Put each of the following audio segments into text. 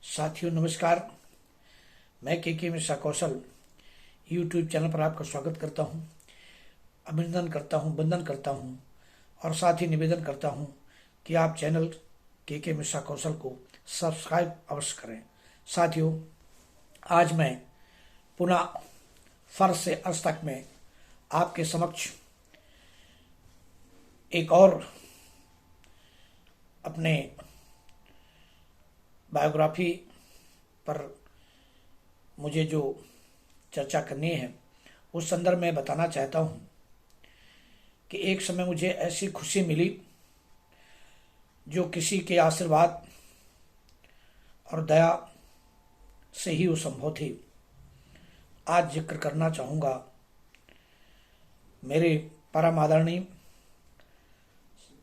साथियों नमस्कार। मैं के मिश्रा कौशल यूट्यूब चैनल पर आपका स्वागत करता हूं, अभिनंदन करता हूं, वंदन करता हूं और साथ ही निवेदन करता हूं कि आप चैनल के मिश्रा कौशल को सब्सक्राइब अवश्य करें। साथियों, आज मैं पुनः फर्श से अर्श तक में आपके समक्ष एक और अपने बायोग्राफी पर मुझे जो चर्चा करनी है उस संदर्भ में बताना चाहता हूं कि एक समय मुझे ऐसी खुशी मिली जो किसी के आशीर्वाद और दया से ही वो संभव थी। आज जिक्र करना चाहूँगा मेरे परम आदरणीय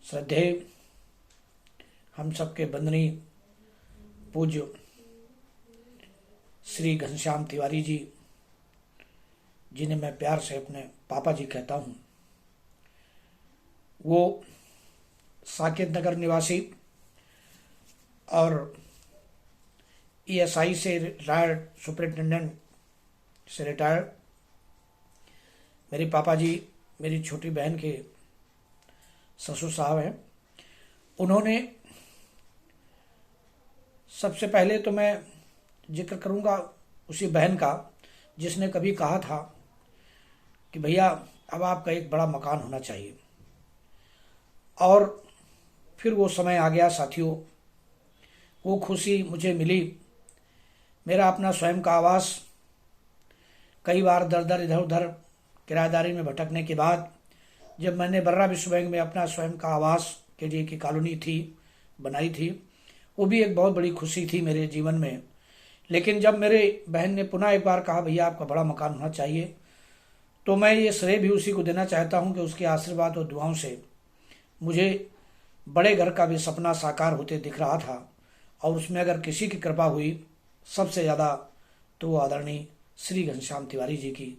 श्रद्धेय हम सबके वंदनीय पूज्य श्री घनश्याम तिवारी जी, जिन्हें मैं प्यार से अपने पापा जी कहता हूँ। वो साकेत नगर निवासी और ESI से रिटायर्ड सुपरिटेंडेंट से रिटायर्ड मेरे पापा जी मेरी छोटी बहन के ससुर साहब हैं। उन्होंने सबसे पहले तो मैं जिक्र करूंगा उसी बहन का जिसने कभी कहा था कि भैया अब आपका एक बड़ा मकान होना चाहिए, और फिर वो समय आ गया। साथियों, वो खुशी मुझे मिली। मेरा अपना स्वयं का आवास, कई बार दर दर इधर उधर किराएदारी में भटकने के बाद जब मैंने बर्रा विश्व बैंक में अपना स्वयं का आवास के लिए की कॉलोनी थी बनाई थी, वो भी एक बहुत बड़ी खुशी थी मेरे जीवन में। लेकिन जब मेरे बहन ने पुनः एक बार कहा भैया आपका बड़ा मकान होना चाहिए, तो मैं ये श्रेय भी उसी को देना चाहता हूँ कि उसके आशीर्वाद और दुआओं से मुझे बड़े घर का भी सपना साकार होते दिख रहा था। और उसमें अगर किसी की कृपा हुई सबसे ज़्यादा तो वो आदरणीय श्री घनश्याम तिवारी जी की,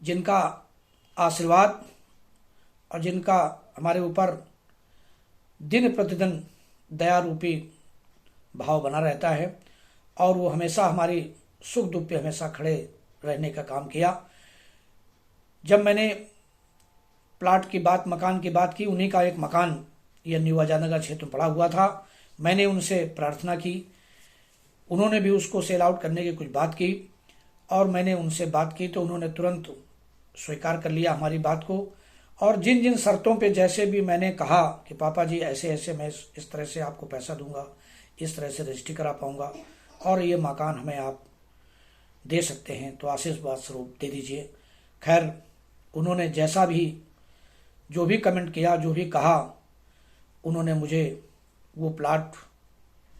जिनका आशीर्वाद और जिनका हमारे ऊपर दिन प्रतिदिन दया रूपी भाव बना रहता है, और वो हमेशा हमारी सुख दुख पे हमेशा खड़े रहने का काम किया। जब मैंने प्लाट की बात, मकान की बात की, उन्हीं का एक मकान यह न्यू आजादनगर क्षेत्र में पड़ा हुआ था। मैंने उनसे प्रार्थना की, उन्होंने भी उसको सेल आउट करने की कुछ बात की, और मैंने उनसे बात की तो उन्होंने तुरंत स्वीकार कर लिया हमारी बात को। और जिन जिन शर्तों पे जैसे भी मैंने कहा कि पापा जी ऐसे ऐसे मैं इस तरह से आपको पैसा दूंगा, इस तरह से रजिस्ट्री करा पाऊंगा, और ये मकान हमें आप दे सकते हैं तो आशीर्वाद स्वरूप दे दीजिए। खैर, उन्होंने जैसा भी जो भी कमेंट किया, जो भी कहा, उन्होंने मुझे वो प्लाट,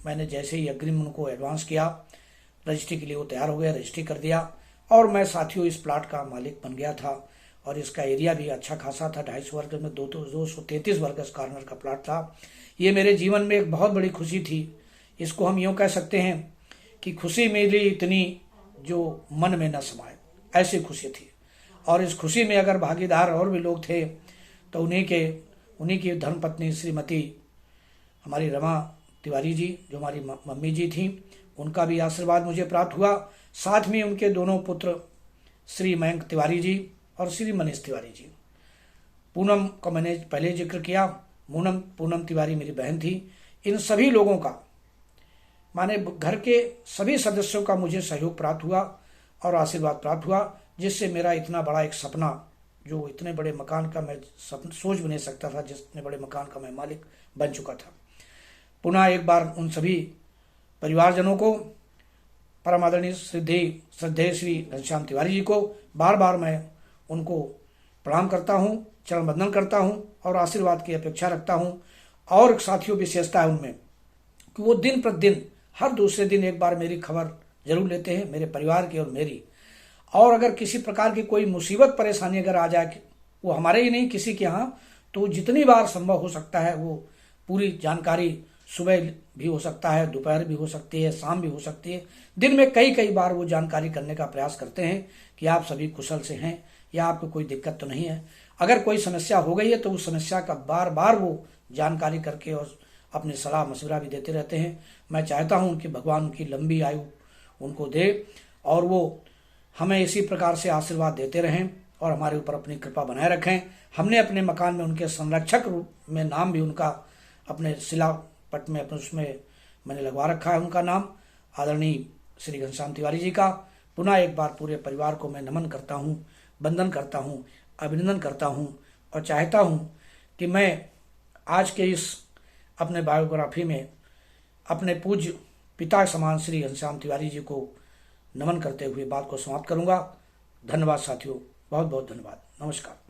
मैंने जैसे ही अग्रिम उनको एडवांस किया, रजिस्ट्री के लिए वो तैयार हो गया, रजिस्ट्री कर दिया, और मैं साथियों इस प्लाट का मालिक बन गया था। और इसका एरिया भी अच्छा खासा था, 250 वर्ग में 233 वर्ग कॉर्नर का प्लाट था। ये मेरे जीवन में एक बहुत बड़ी खुशी थी। इसको हम यूँ कह सकते हैं कि खुशी मिली इतनी जो मन में न समाए, ऐसी खुशी थी। और इस खुशी में अगर भागीदार और भी लोग थे तो उन्हीं की धर्मपत्नी श्रीमती हमारी रमा तिवारी जी, जो हमारी मम्मी जी थी, उनका भी आशीर्वाद मुझे प्राप्त हुआ। साथ में उनके दोनों पुत्र श्री मयंक तिवारी जी और श्री मनीष तिवारी जी। पूनम का मैंने पहले जिक्र किया, पूनम तिवारी मेरी बहन थी। इन सभी लोगों का, माने घर के सभी सदस्यों का मुझे सहयोग प्राप्त हुआ और आशीर्वाद प्राप्त हुआ, जिससे मेरा इतना बड़ा एक सपना, जो इतने बड़े मकान का मैं सोच भी नहीं सकता था, जितने बड़े मकान का मैं मालिक बन चुका था। पुनः एक बार उन सभी परिवारजनों को, परम आदरणीय श्रद्धेय श्री घनश्याम तिवारी जी को बार बार मैं उनको प्रणाम करता हूँ, चरण वंदन करता हूँ और आशीर्वाद की अपेक्षा रखता हूँ। और साथियों, विशेषता है उनमें कि वो दिन प्रतिदिन, हर दूसरे दिन एक बार मेरी खबर जरूर लेते हैं, मेरे परिवार की और मेरी। और अगर किसी प्रकार की कोई मुसीबत परेशानी अगर आ जाए, वो हमारे ही नहीं किसी के यहाँ, तो जितनी बार संभव हो सकता है वो पूरी जानकारी, सुबह भी हो सकता है, दोपहर भी हो सकती है, शाम भी हो सकती है, दिन में कई बार वो जानकारी करने का प्रयास करते हैं कि आप सभी कुशल से हैं या आपको कोई दिक्कत तो नहीं है। अगर कोई समस्या हो गई है तो उस समस्या का बार बार वो जानकारी करके और अपनी सलाह मशवरा भी देते रहते हैं। मैं चाहता हूं कि भगवान उनकी लंबी आयु उनको दे और वो हमें इसी प्रकार से आशीर्वाद देते रहें और हमारे ऊपर अपनी कृपा बनाए रखें। हमने अपने मकान में उनके संरक्षक रूप में नाम भी उनका अपने शिलापट में अपने उसमें मैंने लगवा रखा है उनका नाम, आदरणीय श्री घनश्याम तिवारी जी का। पुनः एक बार पूरे परिवार को मैं नमन करता हूँ, वंदन करता हूँ, अभिनंदन करता हूँ और चाहता हूँ कि मैं आज के इस अपने बायोग्राफी में अपने पूज्य पिता समान श्री घनश्याम तिवारी जी को नमन करते हुए बात को समाप्त करूंगा। धन्यवाद साथियों, बहुत बहुत धन्यवाद। नमस्कार।